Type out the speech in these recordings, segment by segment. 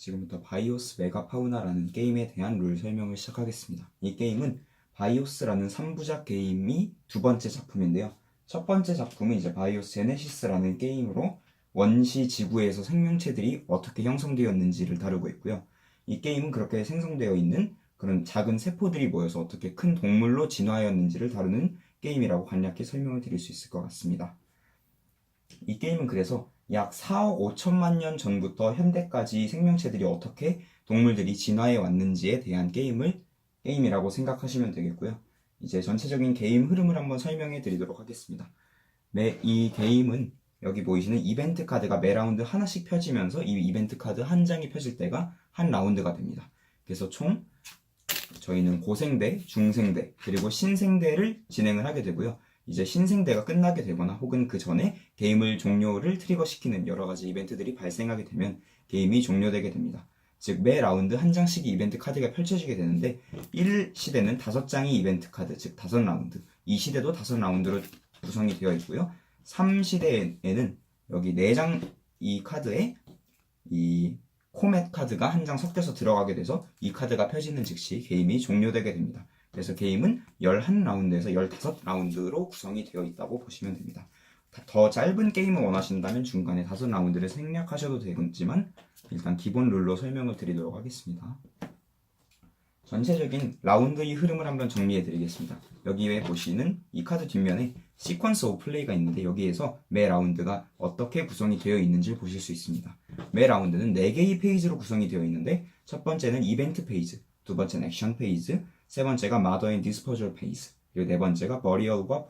지금부터 바이오스 메가파우나라는 게임에 대한 룰 설명을 시작하겠습니다. 이 게임은 바이오스라는 3부작 게임이 두 번째 작품인데요. 첫 번째 작품은 이제 바이오스 제네시스라는 게임으로 원시 지구에서 생명체들이 어떻게 형성되었는지를 다루고 있고요. 이 게임은 그렇게 생성되어 있는 그런 작은 세포들이 모여서 어떻게 큰 동물로 진화하였는지를 다루는 게임이라고 간략히 설명을 드릴 수 있을 것 같습니다. 이 게임은 그래서 약 4억 5천만 년 전부터 현대까지 생명체들이 어떻게 동물들이 진화해 왔는지에 대한 게임이라고 생각하시면 되겠고요. 이제 전체적인 게임 흐름을 한번 설명해 드리도록 하겠습니다. 이 게임은 여기 보이시는 이벤트 카드가 매 라운드 하나씩 펴지면서 이 이벤트 카드 한 장이 펴질 때가 한 라운드가 됩니다. 그래서 총 저희는 고생대, 중생대, 그리고 신생대를 진행을 하게 되고요. 이제 신생대가 끝나게 되거나 혹은 그 전에 게임을 종료를 트리거시키는 여러 가지 이벤트들이 발생하게 되면 게임이 종료되게 됩니다. 즉 매 라운드 한 장씩 이벤트 카드가 펼쳐지게 되는데 1시대는 5장이 이벤트 카드, 즉 5라운드, 2시대도 5라운드로 구성이 되어 있고요. 3시대에는 여기 4장 이 카드에 이 코멧 카드가 한 장 섞여서 들어가게 돼서 이 카드가 펴지는 즉시 게임이 종료되게 됩니다. 그래서 게임은 11라운드에서 15라운드로 구성이 되어 있다고 보시면 됩니다. 더 짧은 게임을 원하신다면 중간에 5라운드를 생략하셔도 되겠지만 일단 기본 룰로 설명을 드리도록 하겠습니다. 전체적인 라운드의 흐름을 한번 정리해 드리겠습니다. 여기에 보시는 이 카드 뒷면에 시퀀스 오브 플레이가 있는데 여기에서 매 라운드가 어떻게 구성이 되어 있는지를 보실 수 있습니다. 매 라운드는 4개의 페이지로 구성이 되어 있는데 첫 번째는 이벤트 페이지, 두 번째는 액션 페이지, 세 번째가 마더 앤 디스포절 페이지, 그리고 네 번째가 버리얼과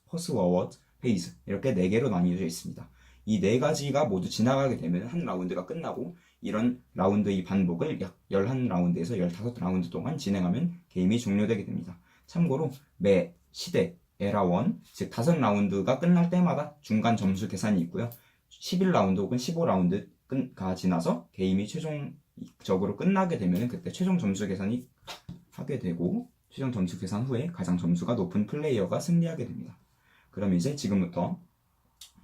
포스워워드 페이지, 이렇게 4개로 나뉘어져 있습니다. 이 4가지가 모두 지나가게 되면 한 라운드가 끝나고 이런 라운드의 반복을 약 11라운드에서 15라운드 동안 진행하면 게임이 종료되게 됩니다. 참고로 매 시대 에라 1, 즉 5라운드가 끝날 때마다 중간 점수 계산이 있고요. 11라운드 혹은 15라운드가 지나서 게임이 최종적으로 끝나게 되면 그때 최종 점수 계산이 하게 되고 최종 점수 계산 후에 가장 점수가 높은 플레이어가 승리하게 됩니다. 그럼 이제 지금부터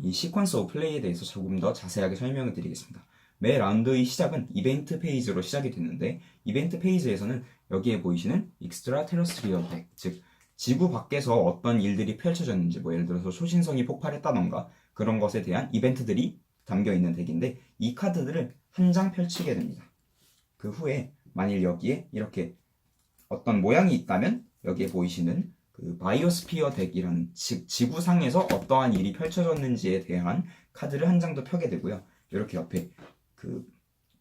이 시퀀스 오브 플레이에 대해서 조금 더 자세하게 설명을 드리겠습니다. 매 라운드의 시작은 이벤트 페이지로 시작이 됐는데 이벤트 페이지에서는 여기에 보이시는 익스트라 테러스트리얼 덱, 즉 지구 밖에서 어떤 일들이 펼쳐졌는지 예를 들어서 초신성이 폭발했다던가 그런 것에 대한 이벤트들이 담겨있는 덱인데 이 카드들을 한 장 펼치게 됩니다. 그 후에 만일 여기에 이렇게 어떤 모양이 있다면 여기에 보이시는 그 바이오스피어 덱이라는 즉 지구상에서 어떠한 일이 펼쳐졌는지에 대한 카드를 한 장 더 펴게 되고요. 이렇게 옆에 그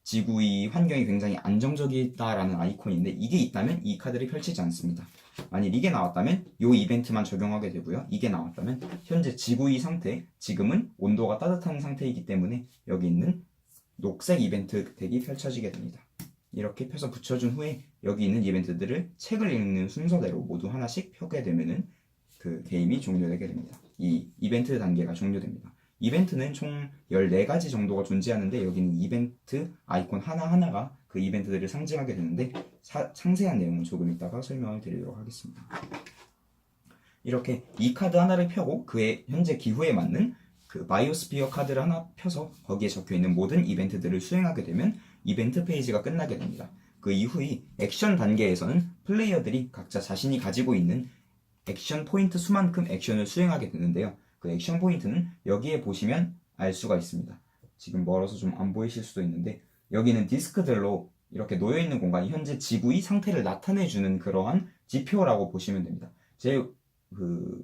지구의 환경이 굉장히 안정적이다라는 아이콘인데 이게 있다면 이 카드를 펼치지 않습니다. 만일 이게 나왔다면 이 이벤트만 적용하게 되고요. 이게 나왔다면 현재 지구의 상태, 지금은 온도가 따뜻한 상태이기 때문에 여기 있는 녹색 이벤트 덱이 펼쳐지게 됩니다. 이렇게 펴서 붙여준 후에 여기 있는 이벤트들을 책을 읽는 순서대로 모두 하나씩 펴게 되면은 그 게임이 종료되게 됩니다. 이 이벤트 단계가 종료됩니다. 이벤트는 총 14가지 정도가 존재하는데 여기는 이벤트 아이콘 하나하나가 그 이벤트들을 상징하게 되는데 상세한 내용은 조금 이따가 설명을 드리도록 하겠습니다. 이렇게 이 카드 하나를 펴고 그의 현재 기후에 맞는 그 바이오스피어 카드를 하나 펴서 거기에 적혀있는 모든 이벤트들을 수행하게 되면 이벤트 페이지가 끝나게 됩니다. 그 이후의 액션 단계에서는 플레이어들이 각자 자신이 가지고 있는 액션 포인트 수만큼 액션을 수행하게 되는데요. 그 액션 포인트는 여기에 보시면 알 수가 있습니다. 지금 멀어서 좀 안 보이실 수도 있는데 여기는 디스크들로 이렇게 놓여있는 공간이 현재 지구의 상태를 나타내주는 그러한 지표라고 보시면 됩니다. 제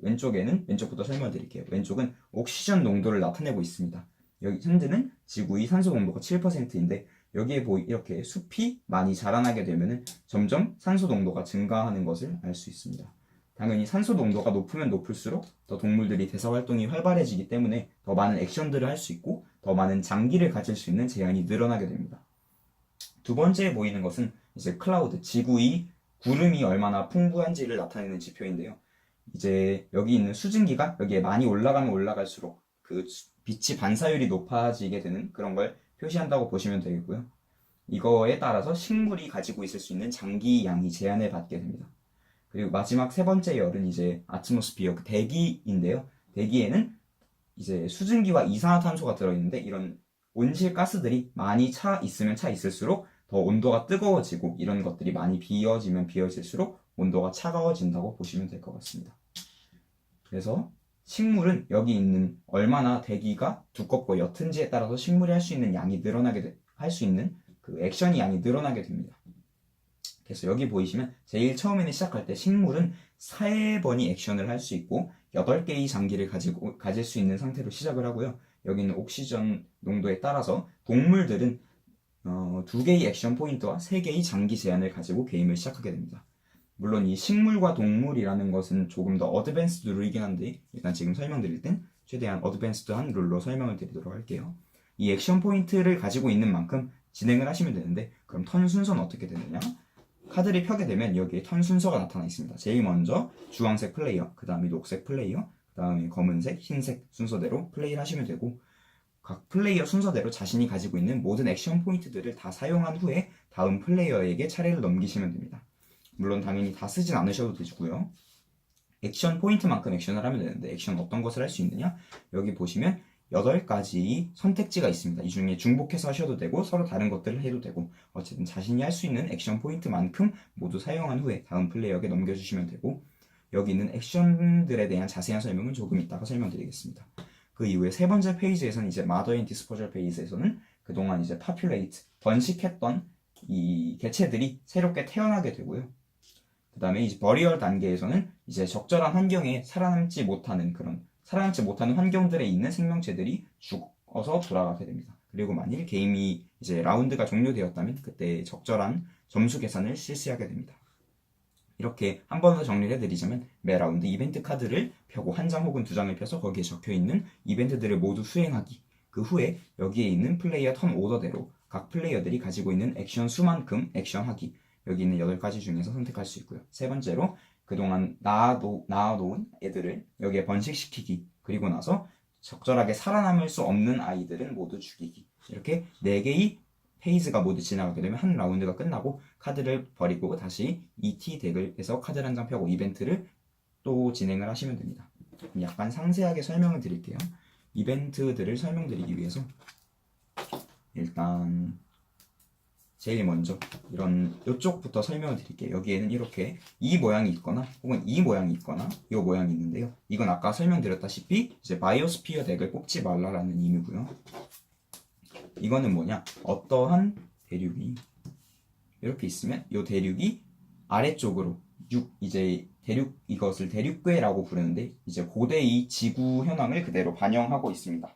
왼쪽부터 설명드릴게요. 왼쪽은 옥시전 농도를 나타내고 있습니다. 여기 현재는 지구의 산소 농도가 7%인데 여기에 이렇게 숲이 많이 자라나게 되면 점점 산소 농도가 증가하는 것을 알 수 있습니다. 당연히 산소 농도가 높으면 높을수록 더 동물들이 대사 활동이 활발해지기 때문에 더 많은 액션들을 할 수 있고 더 많은 장기를 가질 수 있는 제한이 늘어나게 됩니다. 두 번째에 보이는 것은 이제 클라우드, 지구의 구름이 얼마나 풍부한지를 나타내는 지표인데요. 이제 여기 있는 수증기가 여기에 많이 올라가면 올라갈수록 그 빛이 반사율이 높아지게 되는 그런 걸 표시한다고 보시면 되겠고요. 이거에 따라서 식물이 가지고 있을 수 있는 장기 양이 제한을 받게 됩니다. 그리고 마지막 세 번째 열은 이제 아트모스피어, 대기인데요. 대기에는 이제 수증기와 이산화탄소가 들어있는데 이런 온실가스들이 많이 차 있으면 차 있을수록 더 온도가 뜨거워지고 이런 것들이 많이 비어지면 비어질수록 온도가 차가워진다고 보시면 될 것 같습니다. 그래서 식물은 여기 있는 얼마나 대기가 두껍고 옅은지에 따라서 식물이 할 수 있는 양이 할 수 있는 그 액션이 양이 늘어나게 됩니다. 그래서 여기 보이시면 제일 처음에는 시작할 때 식물은 3번이 액션을 할 수 있고 8개의 장기를 가질 수 있는 상태로 시작을 하고요. 여기는 옥시전 농도에 따라서 동물들은 2개의 액션 포인트와 3개의 장기 제한을 가지고 게임을 시작하게 됩니다. 물론 이 식물과 동물이라는 것은 조금 더 어드밴스드 룰이긴 한데 일단 지금 설명드릴 땐 최대한 어드밴스드한 룰로 설명을 드리도록 할게요. 이 액션 포인트를 가지고 있는 만큼 진행을 하시면 되는데 그럼 턴 순서는 어떻게 되느냐? 카드를 펴게 되면 여기에 턴 순서가 나타나 있습니다. 제일 먼저 주황색 플레이어, 그 다음에 녹색 플레이어, 그 다음에 검은색, 흰색 순서대로 플레이를 하시면 되고 각 플레이어 순서대로 자신이 가지고 있는 모든 액션 포인트들을 다 사용한 후에 다음 플레이어에게 차례를 넘기시면 됩니다. 물론 당연히 다 쓰진 않으셔도 되고요. 액션 포인트만큼 액션을 하면 되는데 액션 어떤 것을 할 수 있느냐? 여기 보시면 8가지 선택지가 있습니다. 이 중에 중복해서 하셔도 되고 서로 다른 것들을 해도 되고 어쨌든 자신이 할 수 있는 액션 포인트만큼 모두 사용한 후에 다음 플레이어에게 넘겨주시면 되고 여기 있는 액션들에 대한 자세한 설명은 조금 이따가 설명드리겠습니다. 그 이후에 세 번째 페이지에서는 이제 마더 앤 디스포절 페이지에서는 그동안 이제 파퓰레이트, 번식했던 이 개체들이 새롭게 태어나게 되고요. 그 다음에 이제 버리얼 단계에서는 이제 적절한 환경에 살아남지 못하는 환경들에 있는 생명체들이 죽어서 돌아가게 됩니다. 그리고 만일 게임이 이제 라운드가 종료되었다면 그때 적절한 점수 계산을 실시하게 됩니다. 이렇게 한 번 더 정리를 해드리자면 매 라운드 이벤트 카드를 펴고 한 장 혹은 2장을 펴서 거기에 적혀있는 이벤트들을 모두 수행하기. 그 후에 여기에 있는 플레이어 턴 오더대로 각 플레이어들이 가지고 있는 액션 수만큼 액션하기. 여기 있는 8가지 중에서 선택할 수 있고요. 세 번째로 그동안 낳아놓은 애들을 여기에 번식시키기. 그리고 나서 적절하게 살아남을 수 없는 아이들은 모두 죽이기. 이렇게 4개의 페이지가 모두 지나가게 되면 한 라운드가 끝나고 카드를 버리고 다시 ET 덱에서 카드를 한 장 펴고 이벤트를 또 진행을 하시면 됩니다. 약간 상세하게 설명을 드릴게요. 이벤트들을 설명드리기 위해서 일단 제일 먼저 이쪽부터 설명을 드릴게요. 여기에는 이렇게 이 모양이 있거나 혹은 이 모양이 있거나 이 모양이 있는데요. 이건 아까 설명드렸다시피 이제 바이오스피어 덱을 뽑지 말라라는 의미고요. 이거는 뭐냐? 어떠한 대륙이 이렇게 있으면 이 대륙이 아래쪽으로 이것을 대륙괴라고 부르는데 이제 고대의 지구 현황을 그대로 반영하고 있습니다.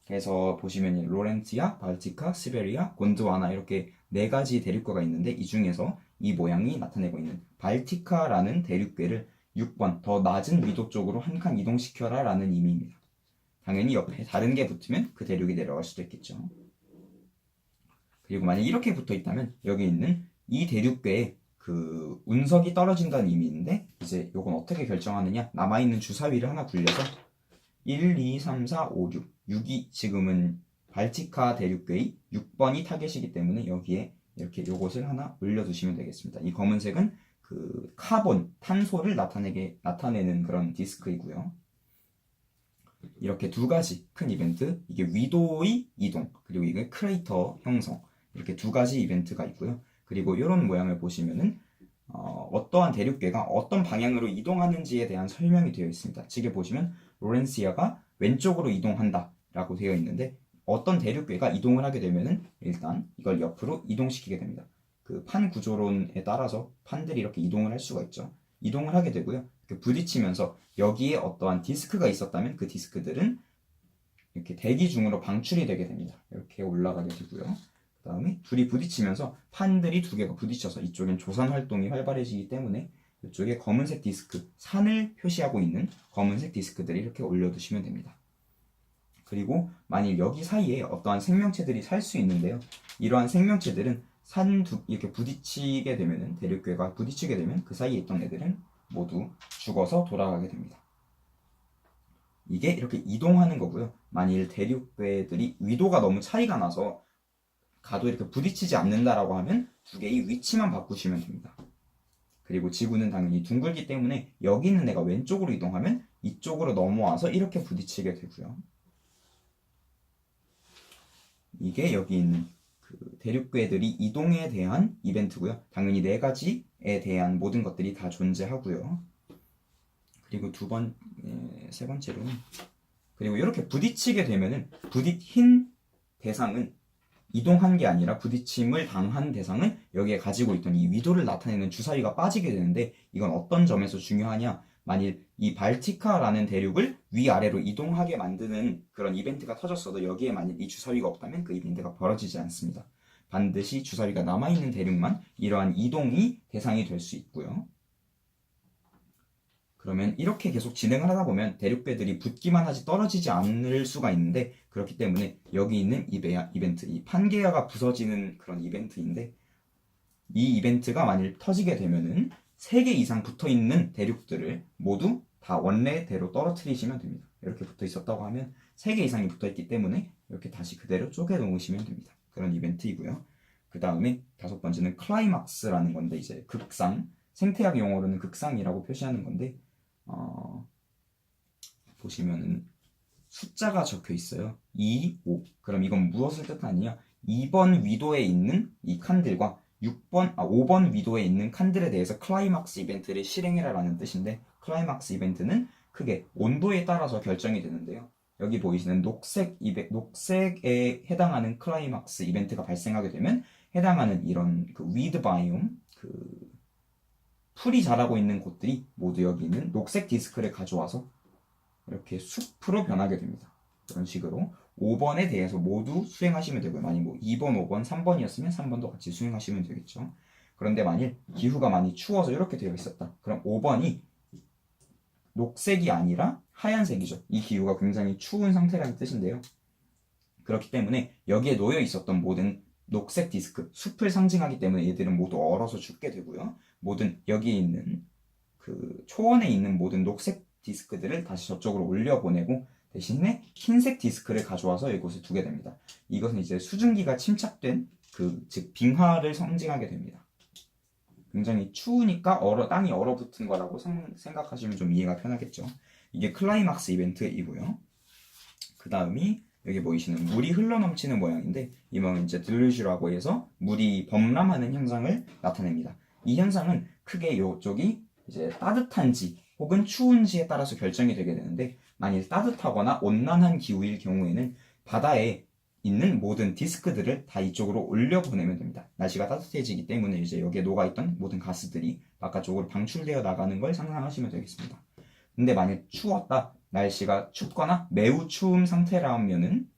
그래서 보시면 로렌티아, 발티카, 시베리아, 곤드와나 이렇게 4가지 대륙괴가 있는데 이 중에서 이 모양이 나타내고 있는 발티카라는 대륙괴를 6번 더 낮은 위도 쪽으로 한 칸 이동시켜라 라는 의미입니다. 당연히 옆에 다른 게 붙으면 그 대륙이 내려갈 수도 있겠죠. 그리고 만약 이렇게 붙어 있다면 여기 있는 이 대륙괴에 그 운석이 떨어진다는 의미인데 이제 요건 어떻게 결정하느냐? 남아있는 주사위를 하나 굴려서 1, 2, 3, 4, 5, 6 6이 지금은 발티카 대륙괴의 6번이 타겟이기 때문에 여기에 이렇게 요것을 하나 올려두시면 되겠습니다. 이 검은색은 그 카본, 탄소를 나타내는 그런 디스크이고요. 이렇게 2가지 큰 이벤트, 이게 위도의 이동, 그리고 이게 크레이터 형성, 이렇게 2가지 이벤트가 있고요. 그리고 이런 모양을 보시면은 어떠한 대륙괴가 어떤 방향으로 이동하는지에 대한 설명이 되어 있습니다. 지금 보시면 로렌시아가 왼쪽으로 이동한다 라고 되어 있는데 어떤 대륙괴가 이동을 하게 되면은 일단 이걸 옆으로 이동시키게 됩니다. 그 판 구조론에 따라서 판들이 이렇게 이동을 할 수가 있죠. 이동을 하게 되고요. 부딪히면서 여기에 어떠한 디스크가 있었다면 그 디스크들은 이렇게 대기 중으로 방출이 되게 됩니다. 이렇게 올라가게 되고요. 그 다음에 둘이 부딪히면서 판들이 2개가 부딪혀서 이쪽엔 조산 활동이 활발해지기 때문에 이쪽에 검은색 디스크, 산을 표시하고 있는 검은색 디스크들을 이렇게 올려두시면 됩니다. 그리고 만일 여기 사이에 어떠한 생명체들이 살 수 있는데요. 이러한 생명체들은 이렇게 부딪히게 되면은 대륙괴가 부딪히게 되면 그 사이에 있던 애들은 모두 죽어서 돌아가게 됩니다. 이게 이렇게 이동하는 거고요. 만일 대륙괴들이 위도가 너무 차이가 나서 가도 이렇게 부딪히지 않는다라고 하면 2개의 위치만 바꾸시면 됩니다. 그리고 지구는 당연히 둥글기 때문에 여기 있는 애가 왼쪽으로 이동하면 이쪽으로 넘어와서 이렇게 부딪히게 되고요. 이게 여기 있는 그 대륙괴들이 이동에 대한 이벤트고요. 당연히 네 가지에 대한 모든 것들이 다 존재하고요. 그리고 세 번째로는 그리고 이렇게 부딪히게 되면은 부딪힌 대상은 이동한 게 아니라 부딪힘을 당한 대상은 여기에 가지고 있던 이 위도를 나타내는 주사위가 빠지게 되는데 이건 어떤 점에서 중요하냐? 만일 이 발티카라는 대륙을 위아래로 이동하게 만드는 그런 이벤트가 터졌어도 여기에 만일 이 주사위가 없다면 그 이벤트가 벌어지지 않습니다. 반드시 주사위가 남아있는 대륙만 이러한 이동이 대상이 될 수 있고요. 그러면 이렇게 계속 진행을 하다 보면 대륙배들이 붙기만 하지 떨어지지 않을 수가 있는데 그렇기 때문에 여기 있는 이벤트, 이 판게아가 부서지는 그런 이벤트인데 이 이벤트가 만일 터지게 되면은 3개 이상 붙어있는 대륙들을 모두 다 원래대로 떨어뜨리시면 됩니다. 이렇게 붙어 있었다고 하면 3개 이상이 붙어 있기 때문에 이렇게 다시 그대로 쪼개 놓으시면 됩니다. 그런 이벤트이고요. 그 다음에 5번째는 클라이막스라는 건데 이제 극상, 생태학 용어로는 극상이라고 표시하는 건데 보시면은 숫자가 적혀 있어요. 2, 5. 그럼 이건 무엇을 뜻하느냐? 2번 위도에 있는 이 칸들과 5번 위도에 있는 칸들에 대해서 클라이막스 이벤트를 실행해라 라는 뜻인데 클라이막스 이벤트는 크게 온도에 따라서 결정이 되는데요. 여기 보이시는 녹색에 해당하는 클라이막스 이벤트가 발생하게 되면 해당하는 이런 그 위드 바이옴, 그 풀이 자라고 있는 곳들이 모두 여기 있는 녹색 디스크를 가져와서 이렇게 숲으로 변하게 됩니다. 이런 식으로 5번에 대해서 모두 수행하시면 되고요. 만약 뭐 2번, 5번, 3번이었으면 3번도 같이 수행하시면 되겠죠. 그런데 만일 기후가 많이 추워서 이렇게 되어 있었다. 그럼 5번이 녹색이 아니라 하얀색이죠. 이 기후가 굉장히 추운 상태라는 뜻인데요. 그렇기 때문에 여기에 놓여 있었던 모든 녹색 디스크, 숲을 상징하기 때문에 얘들은 모두 얼어서 죽게 되고요. 모든 여기에 있는 그 초원에 있는 모든 녹색 디스크들을 다시 저쪽으로 올려보내고 대신에 흰색 디스크를 가져와서 이곳에 두게 됩니다. 이것은 이제 수증기가 침착된 즉 빙하를 상징하게 됩니다. 굉장히 추우니까 땅이 얼어붙은 거라고 생각하시면 좀 이해가 편하겠죠. 이게 클라이막스 이벤트이고요. 그 다음이 여기 보이시는 물이 흘러넘치는 모양인데 이 모양은 이제 딜루ዥ라고 해서 물이 범람하는 현상을 나타냅니다. 이 현상은 크게 이쪽이 이제 따뜻한지 혹은 추운지에 따라서 결정이 되게 되는데 만일 따뜻하거나 온난한 기후일 경우에는 바다에 있는 모든 디스크들을 다 이쪽으로 올려보내면 됩니다. 날씨가 따뜻해지기 때문에 이제 여기에 녹아있던 모든 가스들이 바깥쪽으로 방출되어 나가는 걸 상상하시면 되겠습니다. 근데 만약 추웠다, 날씨가 춥거나 매우 추운 상태라면은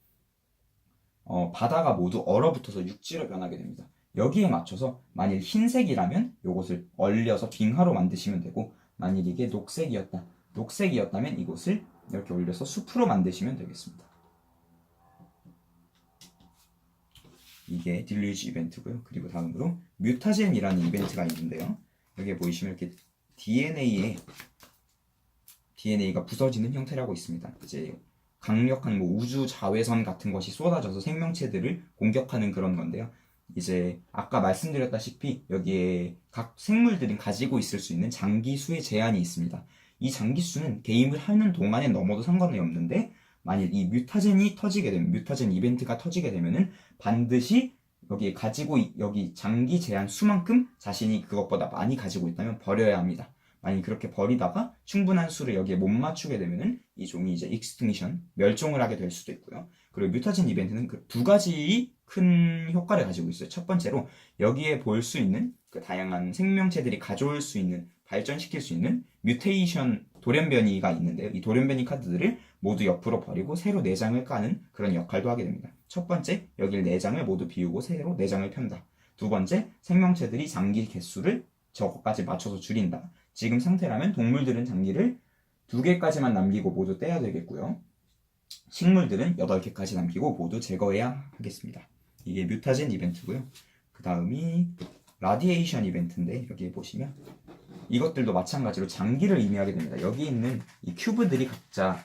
바다가 모두 얼어붙어서 육지로 변하게 됩니다. 여기에 맞춰서 만일 흰색이라면 이것을 얼려서 빙하로 만드시면 되고 만일 이게 녹색이었다면 이곳을 이렇게 올려서 숲으로 만드시면 되겠습니다. 이게 딜루지 이벤트고요. 그리고 다음으로 뮤타젠이라는 이벤트가 있는데요. 여기에 보이시면 이렇게 DNA가 부서지는 형태라고 있습니다. 이제 강력한 우주 자외선 같은 것이 쏟아져서 생명체들을 공격하는 그런 건데요. 이제 아까 말씀드렸다시피 여기에 각 생물들이 가지고 있을 수 있는 장기수의 제한이 있습니다. 이 장기수는 게임을 하는 동안에 넘어도 상관이 없는데 만일 이 뮤타젠 이벤트가 터지게 되면은 반드시 여기 장기 제한 수만큼 자신이 그것보다 많이 가지고 있다면 버려야 합니다. 만약 그렇게 버리다가 충분한 수를 여기에 못 맞추게 되면은 이 종이 이제 익스팅션, 멸종을 하게 될 수도 있고요. 그리고 뮤타젠 이벤트는 그 두 가지 큰 효과를 가지고 있어요. 첫 번째로 여기에 볼 수 있는 그 다양한 생명체들이 가져올 수 있는, 발전시킬 수 있는 뮤테이션 돌연변이가 있는데요. 이 돌연변이 카드들을 모두 옆으로 버리고 새로 4장을 까는 그런 역할도 하게 됩니다. 첫 번째, 여길 4장을 모두 비우고 새로 4장을 편다. 두 번째, 생명체들이 장기 개수를 저거까지 맞춰서 줄인다. 지금 상태라면 동물들은 장기를 2개까지만 남기고 모두 떼야 되겠고요. 식물들은 8개까지 남기고 모두 제거해야 하겠습니다. 이게 뮤타젠 이벤트고요. 그 다음이 라디에이션 이벤트인데 여기에 보시면 이것들도 마찬가지로 장기를 의미하게 됩니다. 여기 있는 이 큐브들이 각자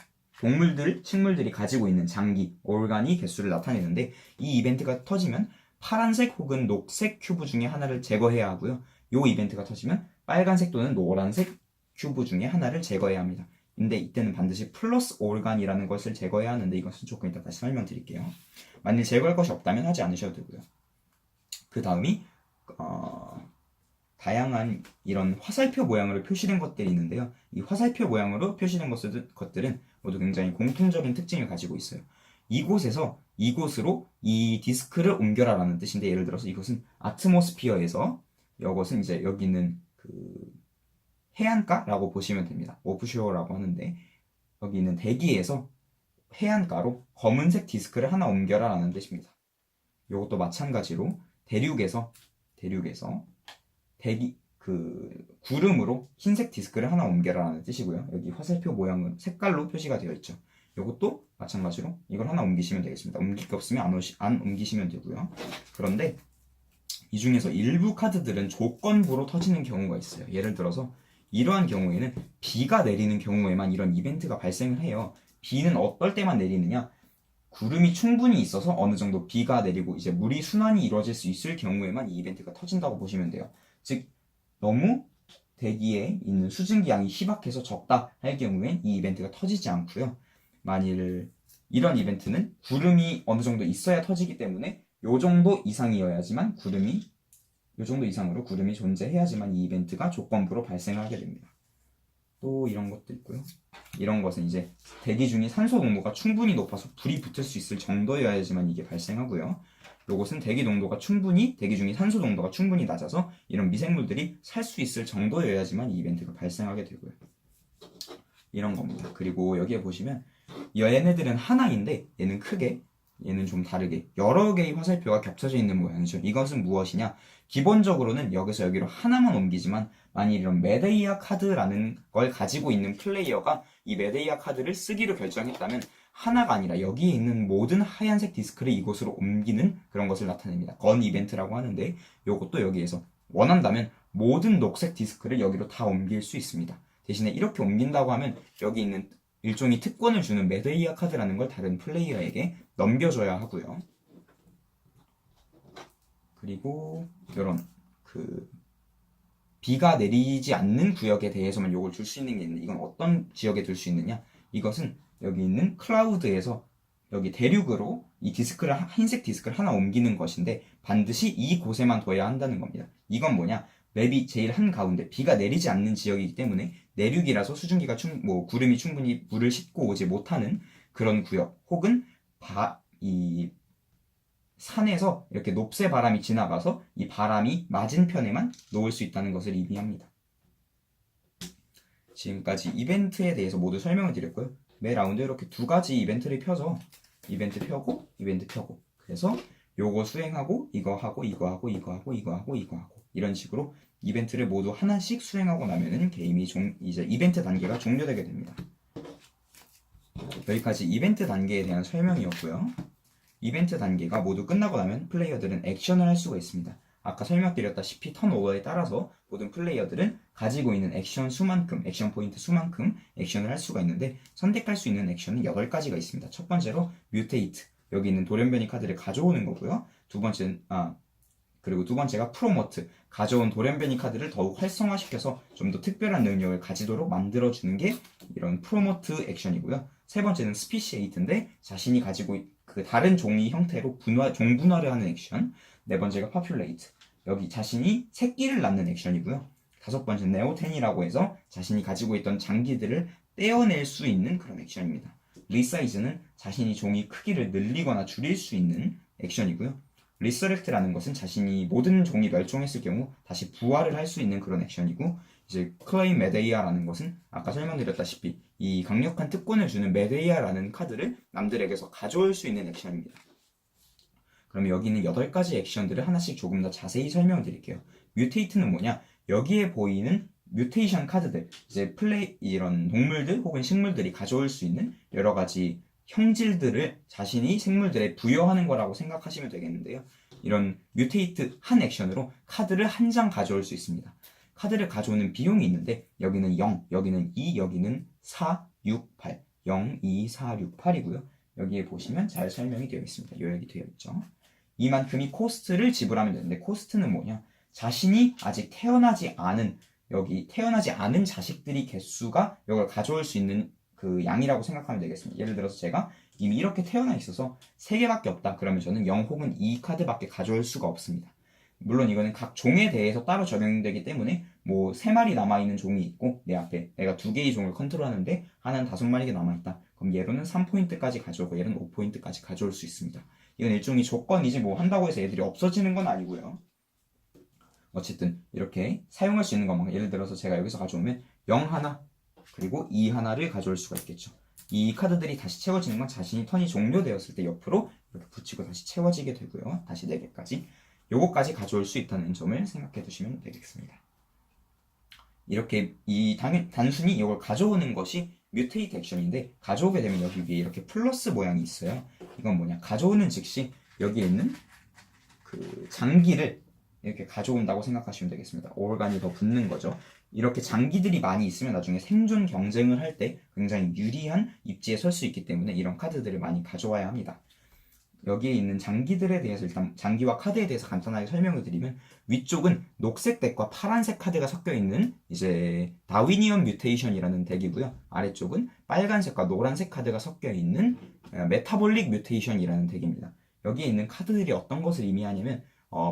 식물들이 가지고 있는 장기, 오르가니 개수를 나타내는데 이 이벤트가 터지면 파란색 혹은 녹색 큐브 중에 하나를 제거해야 하고요. 이 이벤트가 터지면 빨간색 또는 노란색 큐브 중에 하나를 제거해야 합니다. 근데 이때는 반드시 플러스 organ이라는 것을 제거해야 하는데 이것은 조금 이따 다시 설명드릴게요. 만일 제거할 것이 없다면 하지 않으셔도 되고요. 그 다음이 다양한 이런 화살표 모양으로 표시된 것들이 있는데요. 이 화살표 모양으로 표시된 것들은 모두 굉장히 공통적인 특징을 가지고 있어요. 이곳에서 이곳으로 이 디스크를 옮겨라 라는 뜻인데, 예를 들어서 이것은 아트모스피어에서, 이것은 이제 여기 있는 그 해안가라고 보시면 됩니다. 오프쇼어라고 하는데, 여기 있는 대기에서 해안가로 검은색 디스크를 하나 옮겨라 라는 뜻입니다. 이것도 마찬가지로 대륙에서 구름으로 흰색 디스크를 하나 옮겨라 라는 뜻이고요. 여기 화살표 모양은 색깔로 표시가 되어 있죠. 이것도 마찬가지로 이걸 하나 옮기시면 되겠습니다. 옮길 게 없으면 안 옮기시면 되고요. 그런데 이 중에서 일부 카드들은 조건부로 터지는 경우가 있어요. 예를 들어서 이러한 경우에는 비가 내리는 경우에만 이런 이벤트가 발생을 해요. 비는 어떨 때만 내리느냐? 구름이 충분히 있어서 어느 정도 비가 내리고 이제 물이 순환이 이루어질 수 있을 경우에만 이 이벤트가 터진다고 보시면 돼요. 즉 너무 대기에 있는 수증기 양이 희박해서 적다 할 경우엔 이 이벤트가 터지지 않고요. 만일 이런 이벤트는 구름이 어느 정도 있어야 터지기 때문에 요 정도 이상이어야지만 요 정도 이상으로 구름이 존재해야지만 이 이벤트가 조건부로 발생하게 됩니다. 또 이런 것도 있고요. 이런 것은 이제 대기 중에 산소 농도가 충분히 높아서 불이 붙을 수 있을 정도여야지만 이게 발생하고요. 요것은 대기 중에 산소 농도가 충분히 낮아서 이런 미생물들이 살 수 있을 정도여야지만 이 이벤트가 발생하게 되고요. 이런 겁니다. 그리고 여기에 보시면 얘네들은 하나인데 얘는 좀 다르게 여러 개의 화살표가 겹쳐져 있는 모양이죠. 이것은 무엇이냐? 기본적으로는 여기서 여기로 하나만 옮기지만 만일 이런 메데이아 카드라는 걸 가지고 있는 플레이어가 이 메데이아 카드를 쓰기로 결정했다면 하나가 아니라 여기에 있는 모든 하얀색 디스크를 이곳으로 옮기는 그런 것을 나타냅니다. 건 이벤트라고 하는데 이것도 여기에서 원한다면 모든 녹색 디스크를 여기로 다 옮길 수 있습니다. 대신에 이렇게 옮긴다고 하면 여기 있는 일종의 특권을 주는 메데이아 카드라는 걸 다른 플레이어에게 넘겨줘야 하고요. 그리고 이런 비가 내리지 않는 구역에 대해서만 요걸 줄 수 있는 게 있는데, 이건 어떤 지역에 둘 수 있느냐? 이것은 여기 있는 클라우드에서 여기 대륙으로 이 흰색 디스크를 하나 옮기는 것인데 반드시 이곳에만 둬야 한다는 겁니다. 이건 뭐냐? 맵이 제일 한가운데 비가 내리지 않는 지역이기 때문에 내륙이라서 수증기가 구름이 충분히 물을 싣고 오지 못하는 그런 구역, 혹은 이 산에서 이렇게 높새 바람이 지나가서 이 바람이 맞은편에만 놓을 수 있다는 것을 의미합니다. 지금까지 이벤트에 대해서 모두 설명을 드렸고요. 매 라운드에 이렇게 두 가지 이벤트를 펴서 이벤트 펴고 그래서 요거 수행하고 이거 하고 이런 식으로 이벤트를 모두 하나씩 수행하고 나면은 게임이 이제 이벤트 단계가 종료되게 됩니다. 여기까지 이벤트 단계에 대한 설명이었고요. 이벤트 단계가 모두 끝나고 나면 플레이어들은 액션을 할 수가 있습니다. 아까 설명드렸다시피 턴오버에 따라서 모든 플레이어들은 가지고 있는 액션 포인트 수만큼 액션을 할 수가 있는데, 선택할 수 있는 액션은 8가지가 있습니다. 첫 번째로 뮤테이트, 여기 있는 돌연변이 카드를 가져오는 거고요. 두 번째가 프로모트, 가져온 돌연변이 카드를 더욱 활성화시켜서 좀 더 특별한 능력을 가지도록 만들어주는 게 이런 프로모트 액션이고요. 세 번째는 스피시에이트인데 자신이 가지고 그 다른 종이 형태로 종분화를 하는 액션. 네 번째가 파퓰레이트, 여기 자신이 새끼를 낳는 액션이고요. 다섯 번째는 네오텐이라고 해서 자신이 가지고 있던 장기들을 떼어낼 수 있는 그런 액션입니다. 리사이즈는 자신이 종이 크기를 늘리거나 줄일 수 있는 액션이고요. 리서렉트라는 것은 자신이 모든 종이 멸종했을 경우 다시 부활을 할 수 있는 그런 액션이고, 이제 클레임 메데이아라는 것은 아까 설명드렸다시피 이 강력한 특권을 주는 메데이아라는 카드를 남들에게서 가져올 수 있는 액션입니다. 그러면 여기 있는 8가지 액션들을 하나씩 조금 더 자세히 설명드릴게요. 뮤테이트는 뭐냐? 여기에 보이는 뮤테이션 카드들, 이제 이런 동물들 혹은 식물들이 가져올 수 있는 여러 가지 형질들을 자신이 생물들에 부여하는 거라고 생각하시면 되겠는데요. 이런 뮤테이트 한 액션으로 카드를 한 장 가져올 수 있습니다. 카드를 가져오는 비용이 있는데, 여기는 0, 여기는 2, 여기는 4, 6, 8, 0, 2, 4, 6, 8이고요. 여기에 보시면 잘 설명이 되어 있습니다. 요약이 되어 있죠. 이만큼이 코스트를 지불하면 되는데, 코스트는 뭐냐? 자신이 아직 태어나지 않은 여기 태어나지 않은 자식들이 개수가 이걸 가져올 수 있는 그 양이라고 생각하면 되겠습니다. 예를 들어서 제가 이미 이렇게 태어나 있어서 3개밖에 없다. 그러면 저는 0 혹은 2 카드밖에 가져올 수가 없습니다. 물론 이거는 각 종에 대해서 따로 적용되기 때문에 뭐 3마리 남아있는 종이 있고 내 앞에 내가 2개의 종을 컨트롤하는데 하나는 5마리가 남아있다. 그럼 얘로는 3포인트까지 가져오고 얘는 5포인트까지 가져올 수 있습니다. 이건 일종의 조건이지 뭐 한다고 해서 얘들이 없어지는 건 아니고요. 어쨌든 이렇게 사용할 수 있는 것만, 예를 들어서 제가 여기서 가져오면 0 하나 그리고 2 하나를 가져올 수가 있겠죠. 이 카드들이 다시 채워지는 건 자신이 턴이 종료되었을 때 옆으로 이렇게 붙이고 다시 채워지게 되고요. 다시 4개까지 요거까지 가져올 수 있다는 점을 생각해 두시면 되겠습니다. 이렇게 단순히 이걸 가져오는 것이 뮤테이트 액션인데, 가져오게 되면 여기 위에 이렇게 플러스 모양이 있어요. 이건 뭐냐, 가져오는 즉시 여기에 있는 그 장기를 이렇게 가져온다고 생각하시면 되겠습니다. 오르간이 더 붙는 거죠. 이렇게 장기들이 많이 있으면 나중에 생존 경쟁을 할 때 굉장히 유리한 입지에 설 수 있기 때문에 이런 카드들을 많이 가져와야 합니다. 여기에 있는 장기들에 대해서 일단 장기와 카드에 대해서 간단하게 설명을 드리면, 위쪽은 녹색 덱과 파란색 카드가 섞여 있는 이제 다위니언 뮤테이션이라는 덱이고요. 아래쪽은 빨간색과 노란색 카드가 섞여 있는 메타볼릭 뮤테이션이라는 덱입니다. 여기에 있는 카드들이 어떤 것을 의미하냐면,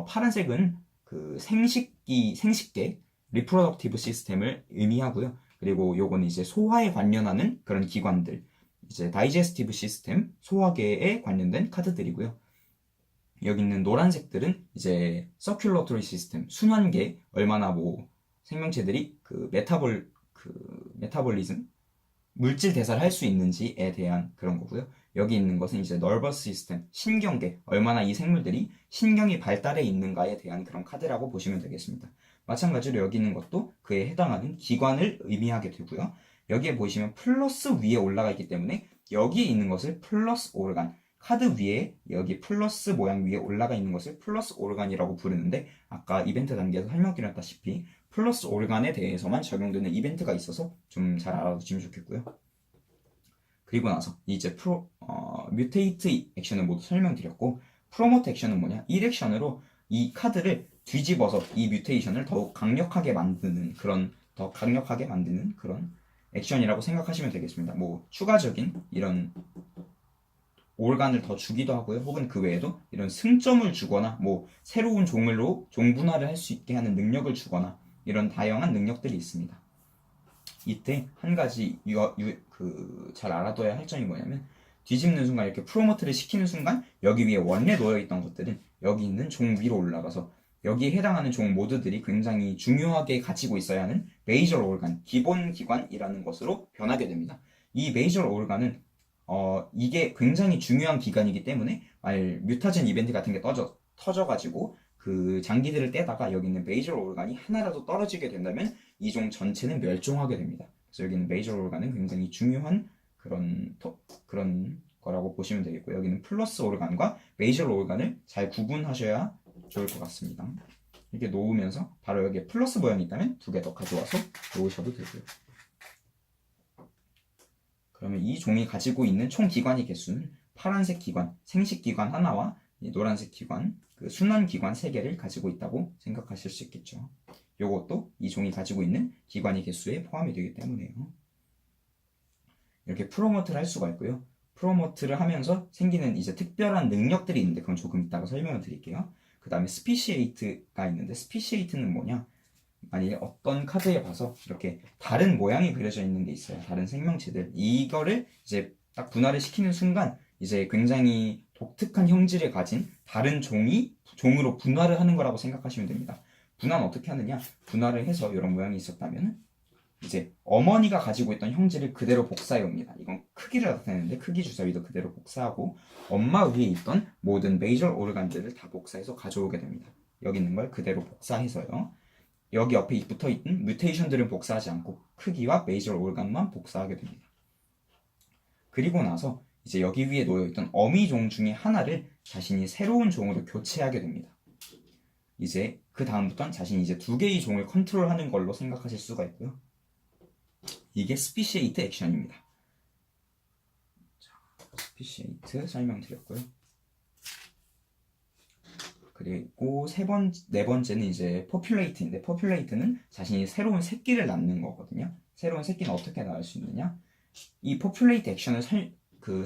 파란색은 그 생식계 리프로덕티브 시스템을 의미하고요. 그리고 요거는 이제 소화에 관련하는 그런 기관들, 이제 다이제스티브 시스템, 소화계에 관련된 카드들이고요. 여기 있는 노란색들은 이제 서큘러토리 시스템, 순환계, 얼마나 뭐 생명체들이 그 메타볼리즘, 물질 대사를 할 수 있는지에 대한 그런 거고요. 여기 있는 것은 이제 너버스 시스템, 신경계, 얼마나 이 생물들이 신경이 발달해 있는가에 대한 그런 카드라고 보시면 되겠습니다. 마찬가지로 여기 있는 것도 그에 해당하는 기관을 의미하게 되고요. 여기에 보시면 플러스 위에 올라가 있기 때문에 여기에 있는 것을 플러스 오르간, 카드 위에 여기 플러스 모양 위에 올라가 있는 것을 플러스 오르간이라고 부르는데, 아까 이벤트 단계에서 설명드렸다시피 플러스 오르간에 대해서만 적용되는 이벤트가 있어서 좀 잘 알아두시면 좋겠고요. 그리고 나서 이제 뮤테이트 액션을 모두 설명드렸고, 프로모트 액션은 뭐냐? 1액션으로 이 카드를 뒤집어서 이 뮤테이션을 더욱 강력하게 만드는 그런 액션이라고 생각하시면 되겠습니다. 뭐 추가적인 이런 올간을 더 주기도 하고요. 혹은 그 외에도 이런 승점을 주거나 뭐 새로운 종으로 종분할을 할 수 있게 하는 능력을 주거나 이런 다양한 능력들이 있습니다. 이때 한 가지 잘 알아둬야 할 점이 뭐냐면, 뒤집는 순간, 이렇게 프로모트를 시키는 순간 여기 위에 원래 놓여있던 것들은 여기 있는 종 위로 올라가서 여기에 해당하는 종 모두들이 굉장히 중요하게 가지고 있어야 하는 메이저 오르간, 기본 기관이라는 것으로 변하게 됩니다. 이 메이저 오르간은 이게 굉장히 중요한 기관이기 때문에 만일 뮤타젠 이벤트 같은 게 터져가지고 그 장기들을 떼다가 여기 있는 메이저 오르간이 하나라도 떨어지게 된다면 이 종 전체는 멸종하게 됩니다. 그래서 여기는 메이저 오르간은 굉장히 중요한 그런 거라고 보시면 되겠고, 여기는 플러스 오르간과 메이저 오르간을 잘 구분하셔야 좋을 것 같습니다. 이렇게 놓으면서 바로 여기에 플러스 모양이 있다면 2개 더 가져와서 놓으셔도 되고요. 그러면 이 종이 가지고 있는 총 기관의 개수는 파란색 기관, 생식 기관 하나와 노란색 기관, 그 순환 기관 3개를 가지고 있다고 생각하실 수 있겠죠. 요것도 이 종이 가지고 있는 기관의 개수에 포함이 되기 때문에요. 이렇게 프로모트를 할 수가 있고요. 프로모트를 하면서 생기는 이제 특별한 능력들이 있는데 그건 조금 이따가 설명을 드릴게요. 그 다음에 스피시에이트가 있는데, 스피시에이트는 뭐냐? 만약에 어떤 카드에 봐서 이렇게 다른 모양이 그려져 있는 게 있어요. 다른 생명체들. 이거를 이제 딱 분할을 시키는 순간 이제 굉장히 독특한 형질을 가진 다른 종으로 분할을 하는 거라고 생각하시면 됩니다. 분할은 어떻게 하느냐? 분할을 해서 이런 모양이 있었다면 이제 어머니가 가지고 있던 형질을 그대로 복사해 옵니다. 이건 크기를 나타내는데 크기 주사위도 그대로 복사하고 엄마 위에 있던 모든 메이저 오르간들을 다 복사해서 가져오게 됩니다. 여기 있는 걸 그대로 복사해서요. 여기 옆에 붙어있는 뮤테이션들은 복사하지 않고 크기와 메이저 오르간만 복사하게 됩니다. 그리고 나서 이제 여기 위에 놓여있던 어미종 중에 하나를 자신이 새로운 종으로 교체하게 됩니다. 이제 그 다음부터는 자신이 이제 2개의 종을 컨트롤하는 걸로 생각하실 수가 있고요. 이게 스피시에이트 액션입니다. 스피시에이트 설명드렸고요. 그리고 네 번째는 이제 populate인데 populate는 자신이 새로운 새끼를 낳는 거거든요. 새로운 새끼는 어떻게 낳을 수 있느냐? 이 populate 액션을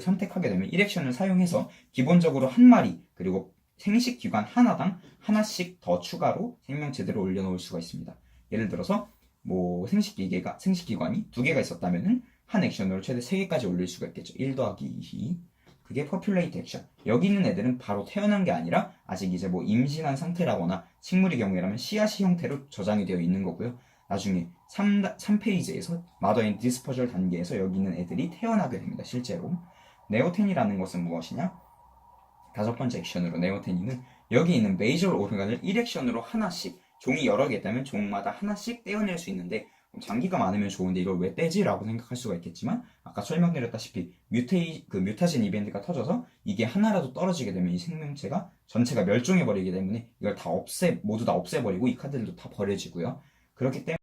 선택하게 되면 1액션을 사용해서 기본적으로 한 마리 그리고 생식기관 하나당 하나씩 더 추가로 생명체들을 올려놓을 수가 있습니다. 예를 들어서 뭐 생식기관이 두 개가 있었다면은 한 액션으로 최대 3개까지 올릴 수가 있겠죠. 1 더하기 2. 그게 populate 액션. 여기 있는 애들은 바로 태어난 게 아니라 아직 이제 뭐 임신한 상태라거나 식물의 경우에라면 씨앗이 형태로 저장이 되어 있는 거고요. 나중에 3페이지에서 mother in dispersal 단계에서 여기 있는 애들이 태어나게 됩니다. 실제로. 네오텐이라는 것은 무엇이냐? 5번째 액션으로 네오텐이는 여기 있는 메이저 오르간을 1액션으로 하나씩, 종이 여러 개 있다면 종마다 하나씩 떼어낼 수 있는데 장기가 많으면 좋은데 이걸 왜 떼지? 라고 생각할 수가 있겠지만 아까 설명드렸다시피 뮤타진 이벤트가 터져서 이게 하나라도 떨어지게 되면 이 생명체가 전체가 멸종해버리기 때문에 이걸 모두 다 없애버리고 이 카드들도 다 버려지고요. 그렇기 때문에